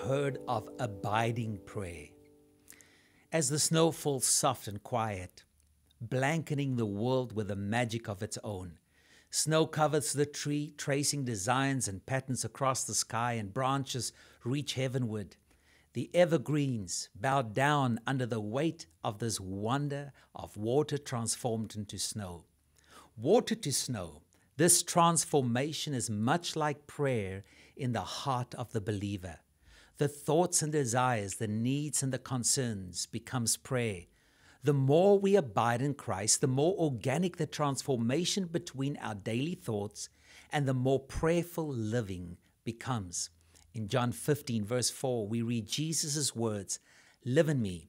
heard of abiding prayer? As the snow falls soft and quiet, blanketing the world with a magic of its own, snow covers the tree, tracing designs and patterns across the sky, and branches reach heavenward. The evergreens bow down under the weight of this wonder of water transformed into snow. Water to snow, this transformation is much like prayer in the heart of the believer. The thoughts and desires, the needs and the concerns becomes prayer. The more we abide in Christ, the more organic the transformation between our daily thoughts and the more prayerful living becomes. In John 15, verse 4, we read Jesus' words, "Live in me,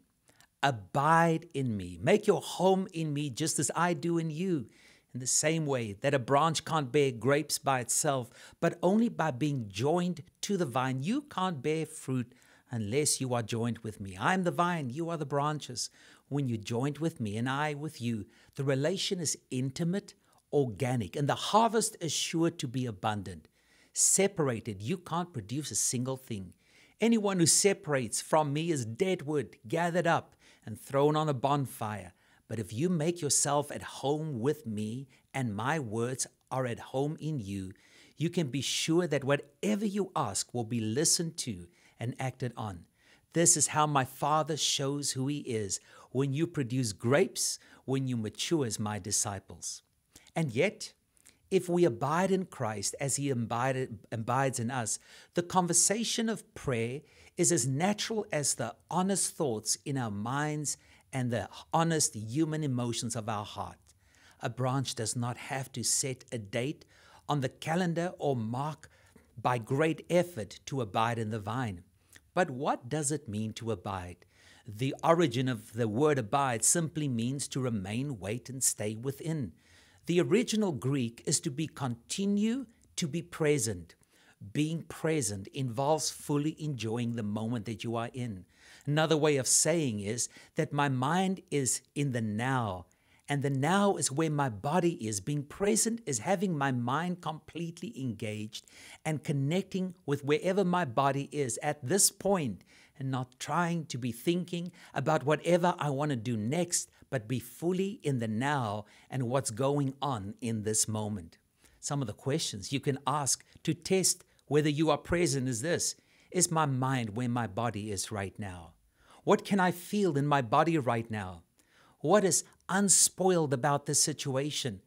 abide in me, make your home in me just as I do in you." In the same way that a branch can't bear grapes by itself, but only by being joined to the vine. You can't bear fruit unless you are joined with me. I'm the vine, you are the branches. When you're joined with me and I with you, the relation is intimate, organic, and the harvest is sure to be abundant. Separated, you can't produce a single thing. Anyone who separates from me is dead wood, gathered up and thrown on a bonfire. But if you make yourself at home with me and my words are at home in you, you can be sure that whatever you ask will be listened to and acted on. This is how my Father shows who He is, when you produce grapes, when you mature as my disciples. And yet, if we abide in Christ as He abides in us, the conversation of prayer is as natural as the honest thoughts in our minds and the honest human emotions of our heart. A branch does not have to set a date on the calendar or mark by great effort to abide in the vine. But what does it mean to abide? The origin of the word abide simply means to remain, wait, and stay within. The original Greek is to be continue, to be present. Being present involves fully enjoying the moment that you are in. Another way of saying is that my mind is in the now, and the now is where my body is. Being present is having my mind completely engaged and connecting with wherever my body is at this point, and not trying to be thinking about whatever I want to do next, but be fully in the now and what's going on in this moment. Some of the questions you can ask to test whether you are present is this: is my mind where my body is right now? What can I feel in my body right now? What is unspoiled about this situation?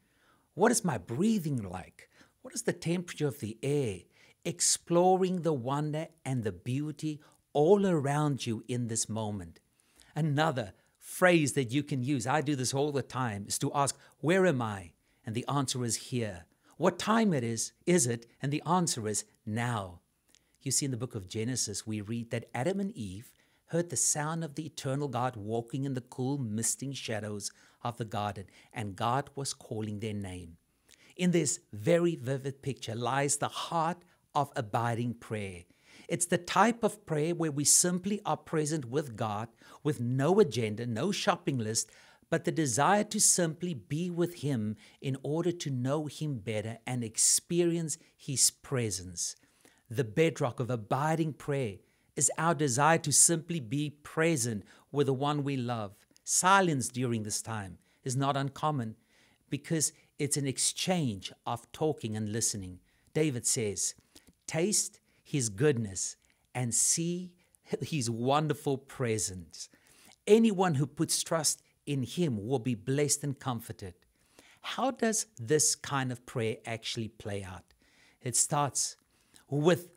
What is my breathing like? What is the temperature of the air? Exploring the wonder and the beauty all around you in this moment. Another phrase that you can use, I do this all the time, is to ask, where am I? And the answer is here. What time is it? And the answer is now. You see, in the book of Genesis, we read that Adam and Eve heard the sound of the eternal God walking in the cool, misting shadows of the garden, and God was calling their name. In this very vivid picture lies the heart of abiding prayer. It's the type of prayer where we simply are present with God with no agenda, no shopping list, but the desire to simply be with Him in order to know Him better and experience His presence. The bedrock of abiding prayer is our desire to simply be present with the one we love. Silence during this time is not uncommon because it's an exchange of talking and listening. David says, "Taste His goodness and see His wonderful presence." Anyone who puts trust in Him will be blessed and comforted. How does this kind of prayer actually play out? It starts with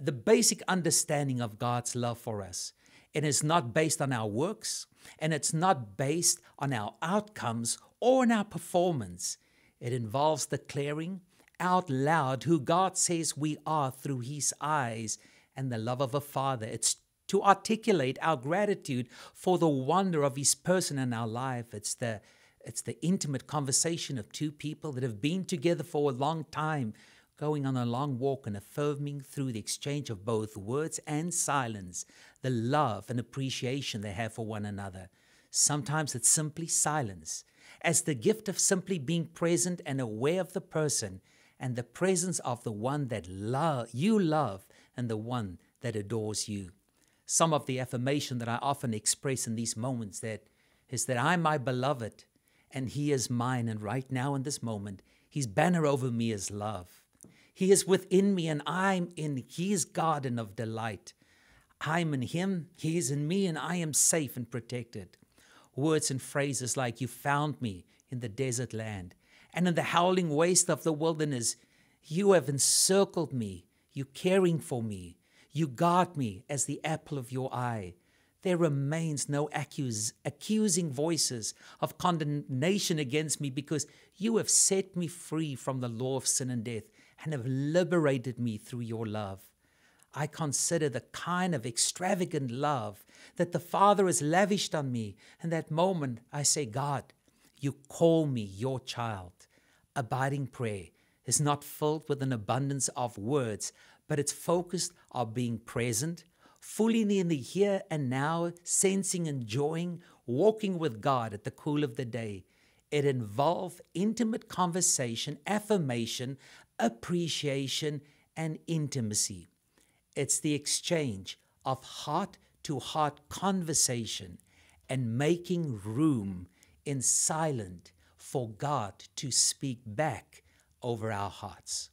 the basic understanding of God's love for us. It is not based on our works, and it's not based on our outcomes or on our performance. It involves declaring out loud who God says we are through His eyes and the love of a Father. It's to articulate our gratitude for the wonder of His person in our life. It's the intimate conversation of two people that have been together for a long time, going on a long walk and affirming through the exchange of both words and silence the love and appreciation they have for one another. Sometimes it's simply silence, as the gift of simply being present and aware of the person and the presence of the one that you love and the one that adores you. Some of the affirmation that I often express in these moments is that I'm my beloved and he is mine. And right now in this moment, his banner over me is love. He is within me and I'm in his garden of delight. I'm in him, he is in me, and I am safe and protected. Words and phrases like you found me in the desert land and in the howling waste of the wilderness. You have encircled me. You caring for me. You guard me as the apple of your eye. There remains no accusing voices of condemnation against me because you have set me free from the law of sin and death and have liberated me through your love. I consider the kind of extravagant love that the Father has lavished on me. In that moment, I say, God, you call me your child. Abiding prayer is not filled with an abundance of words, but it's focused on being present, fully in the here and now, sensing, enjoying, walking with God at the cool of the day. It involves intimate conversation, affirmation, appreciation, and intimacy. It's the exchange of heart-to-heart conversation and making room in silence for God to speak back over our hearts.